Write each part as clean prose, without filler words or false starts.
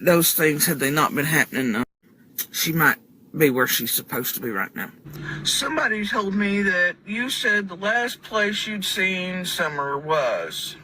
those things, had they not been happening, she might be where she's supposed to be right now. Somebody told me that you said the last place you'd seen Summer was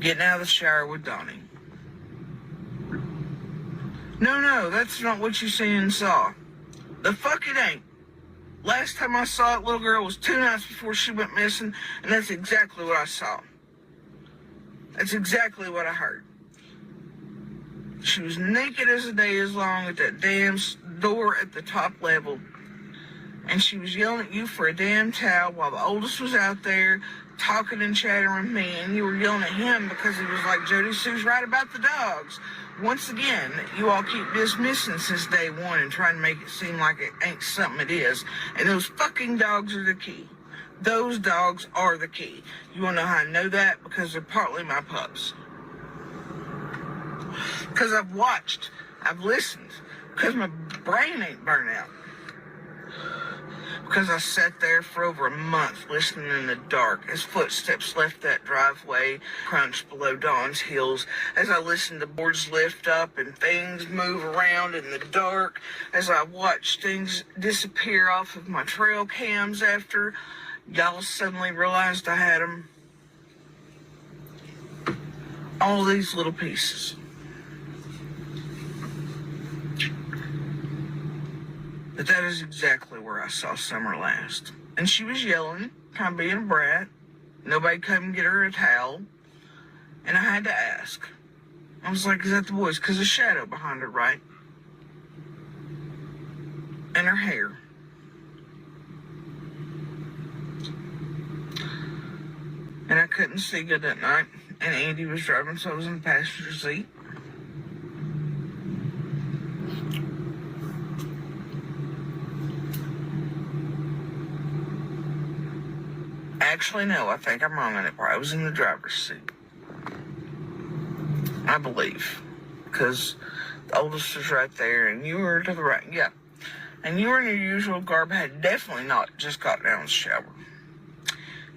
getting out of the shower with Donnie. No, that's not what you seen and saw. The fuck it ain't. Last time I saw that little girl was 2 nights before she went missing, and that's exactly what I saw. That's exactly what I heard. She was naked as the day is long at that damn door at the top level, and she was yelling at you for a damn towel while the oldest was out there talking and chatting with me, and you were yelling at him because he was like, JodiSue's right about the dogs. Once again, you all keep dismissing since day one and trying to make it seem like it ain't something it is. And those fucking dogs are the key. Those dogs are the key. You want to know how I know that? Because they're partly my pups. Because I've watched, I've listened, because my brain ain't burnt out. Because I sat there for over a month listening in the dark as footsteps left that driveway, crunched below Dawn's heels, as I listened to boards lift up and things move around in the dark, as I watched things disappear off of my trail cams after y'all suddenly realized I had them. All these little pieces. But that is exactly where I saw Summer last. And she was yelling, kind of being a brat. Nobody come get her a towel. And I had to ask. I was like, is that the boys? Because there's a shadow behind her, right? And her hair. And I couldn't see good that night. And Andy was driving, so I was in the passenger seat. Actually, no, I think I'm wrong on it part. I was in the driver's seat. I believe. Because the oldest was right there, and you were to the right. Yeah. And you were in your usual garb, had definitely not just got down the shower.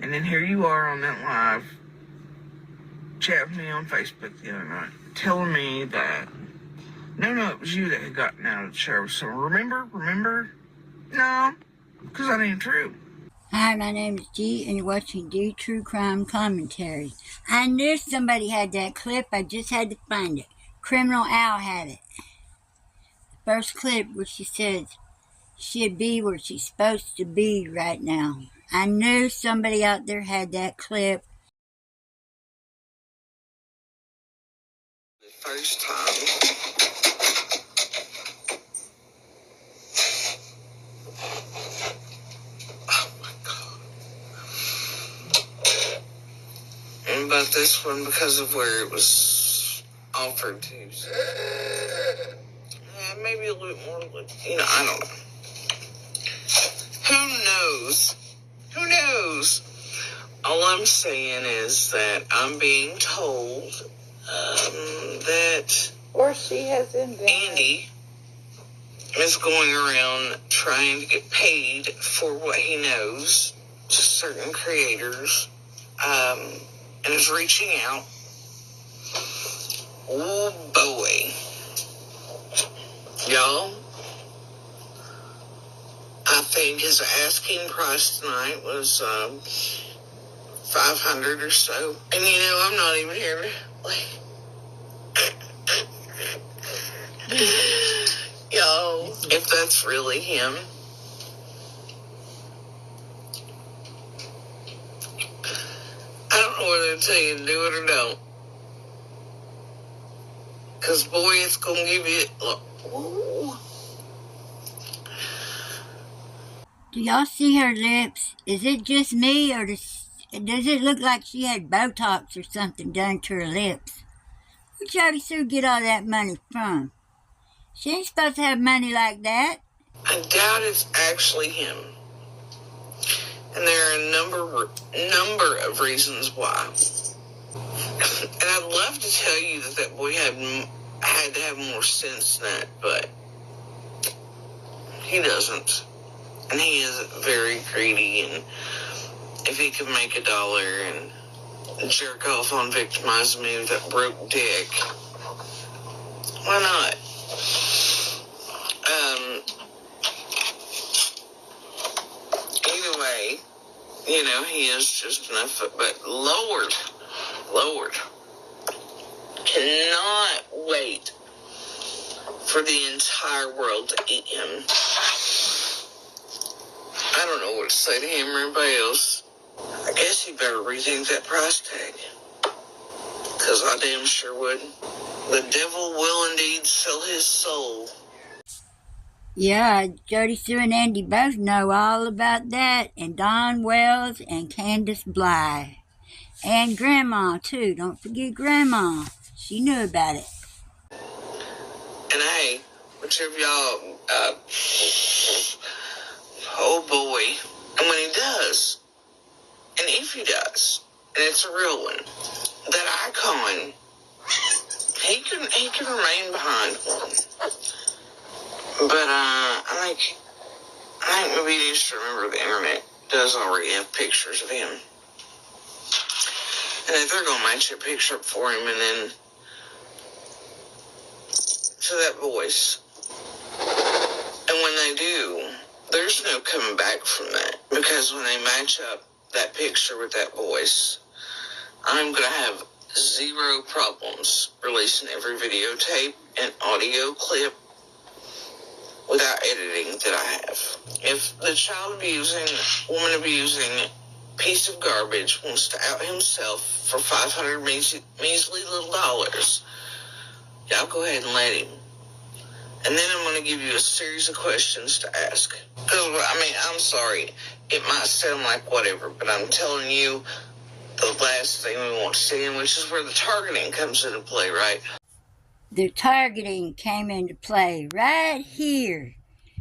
And then here you are on that live, chat with me on Facebook the other night, telling me that, no, it was you that had gotten out of the shower. So remember? No, because that ain't true. Hi, my name is Dee, and you're watching D True Crime Commentary. I knew somebody had that clip. I just had to find it. Criminal Al had it. The first clip where she says she'd be where she's supposed to be right now. I knew somebody out there had that clip. The first time. But this one, because of where it was offered to, maybe a little more, I don't know. Who knows? All I'm saying is that I'm being told that Or she has Andy is going around trying to get paid for what he knows to certain creators, and is reaching out. Oh boy. Y'all, I think his asking price tonight was $500 or so. And I'm not even here to y'all, if that's really him, I don't know whether to tell you to do it or don't. Because, boy, it's going to give you... Ooh. Do y'all see her lips? Is it just me, or does it look like she had Botox or something done to her lips? Where'd JodiSue get all that money from? She ain't supposed to have money like that. I doubt it's actually him. And there are a number of reasons why. And I'd love to tell you that boy had to have more sense than that, but he doesn't. And he is very greedy, and if he could make $1 and jerk off on victimizing me with that broke dick, Why not? Either way, you know, he is just enough. But Lord, cannot wait for the entire world to eat him. I don't know what to say to him or anybody else. I guess he better rethink that price tag. Because I damn sure would. The devil will indeed sell his soul. Yeah, JodiSue and Andy both know all about that, and Don Wells and Candace Bly. And Grandma, too. Don't forget Grandma. She knew about it. And hey, whichever y'all, oh boy. And when he does, and if he does, and it's a real one, that icon, he can remain behind one. But, I think maybe he needs to remember the internet does already have pictures of him. And if they're going to match a picture up for him and then to that voice. And when they do, there's no coming back from that. Because when they match up that picture with that voice, I'm going to have zero problems releasing every videotape and audio clip without editing that I have. If the child abusing, woman abusing piece of garbage wants to out himself for 500 measly little dollars, y'all go ahead and let him. And then I'm going to give you a series of questions to ask. Because, I mean, I'm sorry, it might sound like whatever, but I'm telling you the last thing we want to see, which is where the targeting comes into play, right? The targeting came into play right here.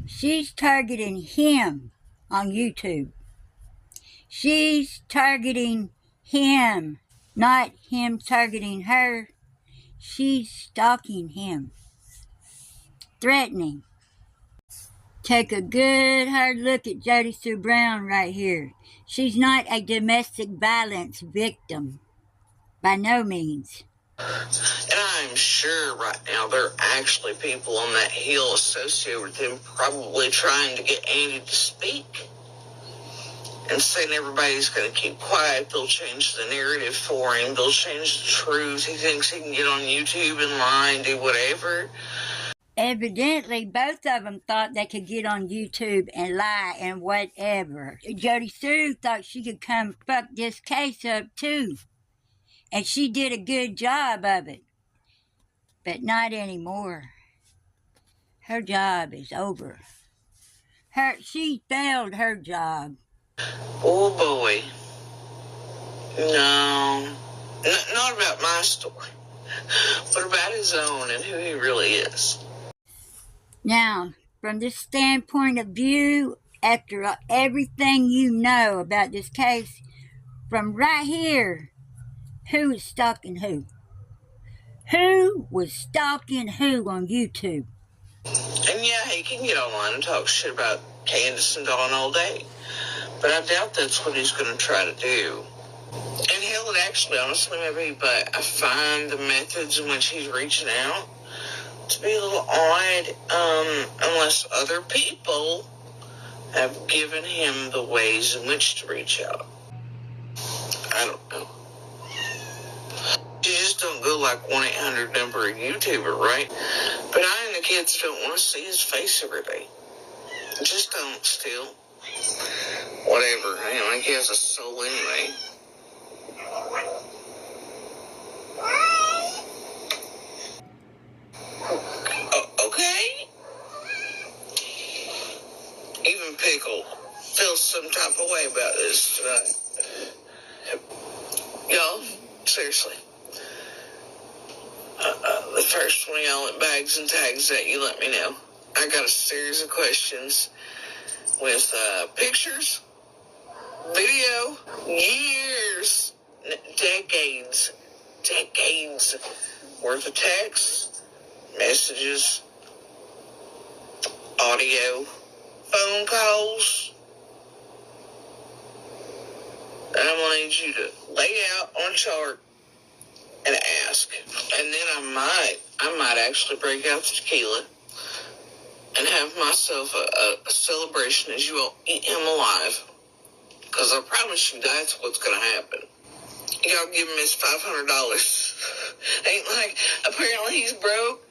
She's targeting him on YouTube. She's targeting him, not him targeting her. She's stalking him, threatening. Take a good hard look at JodiSue Brown right here. She's not a domestic violence victim, by no means. And I'm sure right now there are actually people on that hill associated with him probably trying to get Andy to speak. And saying everybody's going to keep quiet. They'll change the narrative for him. They'll change the truth. He thinks he can get on YouTube and lie and do whatever. Evidently, both of them thought they could get on YouTube and lie and whatever. JodiSue thought she could come fuck this case up too. And she did a good job of it. But not anymore. Her job is over. She failed her job. Oh boy. No. Not about my story. But about his own and who he really is. Now, from this standpoint of view, after everything you know about this case, from right here, who is stalking who? Who was stalking who on YouTube? And yeah, he can get online and talk shit about Candace and Dawn all day. But I doubt that's what he's going to try to do. And hell, it actually, honestly, maybe, but I find the methods in which he's reaching out to be a little odd, unless other people have given him the ways in which to reach out. I don't know. You just don't go like 1-800 number a YouTuber, right? But I and the kids don't want to see his face every day. Just don't still. Whatever. I don't think he has a soul anyway. Okay? Even Pickle feels some type of way about this tonight. Y'all, seriously. The first one of y'all at Bags and Tags that you let me know. I got a series of questions with pictures, video, years, decades worth of texts, messages, audio, phone calls. And I'm going to need you to lay out on a chart and ask. And then I might I might actually break out the tequila and have myself a celebration as you all eat him alive. Because I promise you that's what's going to happen. Y'all give him his $500. Ain't like, apparently he's broke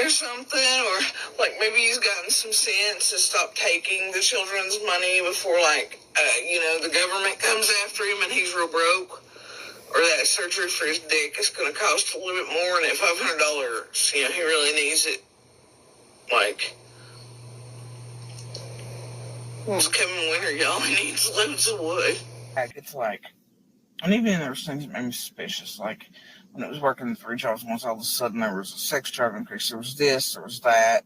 or something, or like maybe he's gotten some sense to stop taking the children's money before, like, the government comes after him and he's real broke. Or that surgery for his dick is going to cost a little bit more, and at $500, he really needs it. Like, it's coming winter, y'all. He needs loads of wood. It's like, and even there was things that made me suspicious. Like, when it was working 3 jobs once, all of a sudden there was a sex drive increase. There was this, there was that.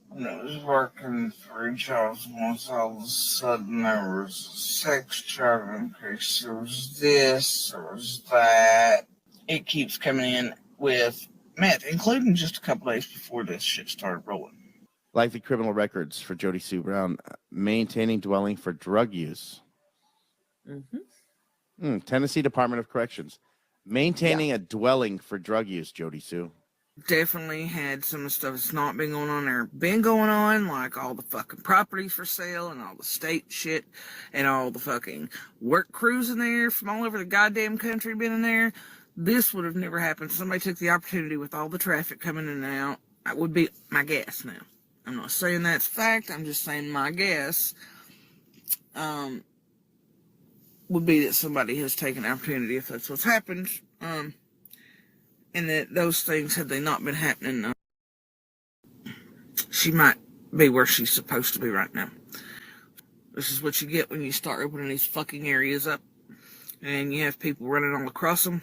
When it was working 3 jobs once, all of a sudden there was a sex drive increase. There was this, there was that. It keeps coming in with meth, including just a couple days before this shit started rolling. Likely criminal records for JodiSue Brown. Maintaining dwelling for drug use. Tennessee Department of Corrections. Maintaining a dwelling for drug use, JodiSue. Definitely had some of the stuff that's not been going on there. Been going on, like all the fucking properties for sale and all the state shit and all the fucking work crews in there from all over the goddamn country been in there. This would have never happened. Somebody took the opportunity with all the traffic coming in and out. That would be my guess now. I'm not saying that's fact. I'm just saying my guess would be that somebody has taken the opportunity, if that's what's happened, and that those things, had they not been happening, she might be where she's supposed to be right now. This is what you get when you start opening these fucking areas up, and you have people running all across them.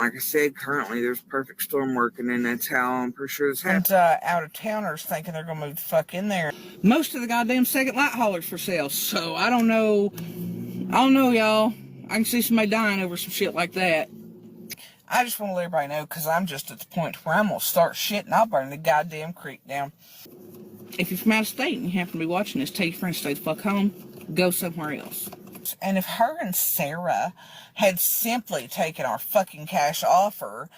Like I said, currently there's perfect storm working, and that's how I'm pretty sure this happened. Out-of-towners thinking they're going to move the fuck in there. Most of the goddamn second light haulers for sale, so I don't know, y'all. I can see somebody dying over some shit like that. I just want to let everybody know, because I'm just at the point where I'm going to start shit and I'll burn the goddamn creek down. If you're from out of state and you happen to be watching this, tell your friends to stay the fuck home. Go somewhere else. And if her and Sarah had simply taken our fucking cash offer,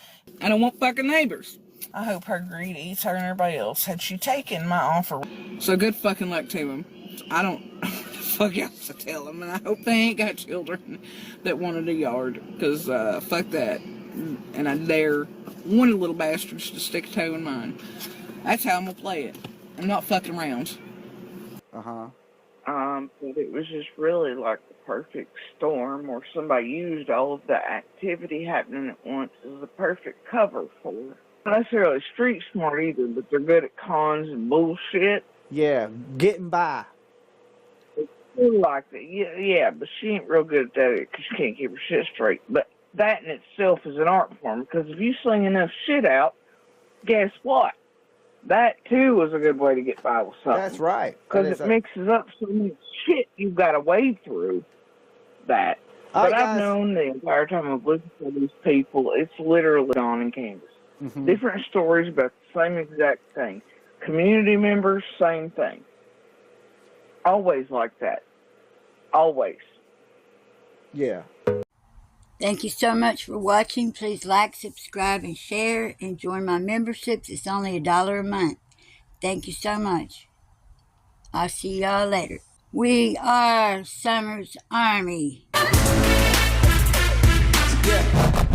I don't want fucking neighbors. I hope her greed eats her and everybody else. Had she taken my offer. So good fucking luck to them. I don't know what the fuck else to tell them. And I hope they ain't got children that wanted a yard. Because fuck that. And I dare one of the little bastards to stick a toe in mine. That's how I'm going to play it. I'm not fucking around. But it was just really like the perfect storm, or somebody used all of the activity happening at once as the perfect cover for it. Not necessarily street smart either, but they're good at cons and bullshit. Yeah, getting by. It's still like that. Yeah, but she ain't real good at that because she can't keep her shit straight. But that in itself is an art form, because if you sling enough shit out, guess what? That, too, is a good way to get by with something. That's right. Because it mixes up so much shit you've got to wade through that. But I've known the entire time I've listened to these people, it's literally on in Kansas. Different stories about the same exact thing. Community members, same thing. Always like that. Always. Yeah. Thank you so much for watching. Please like, subscribe, and share, and join my memberships. It's only $1 a month. Thank you so much. I'll see y'all later. We are Summer's Army. Yeah.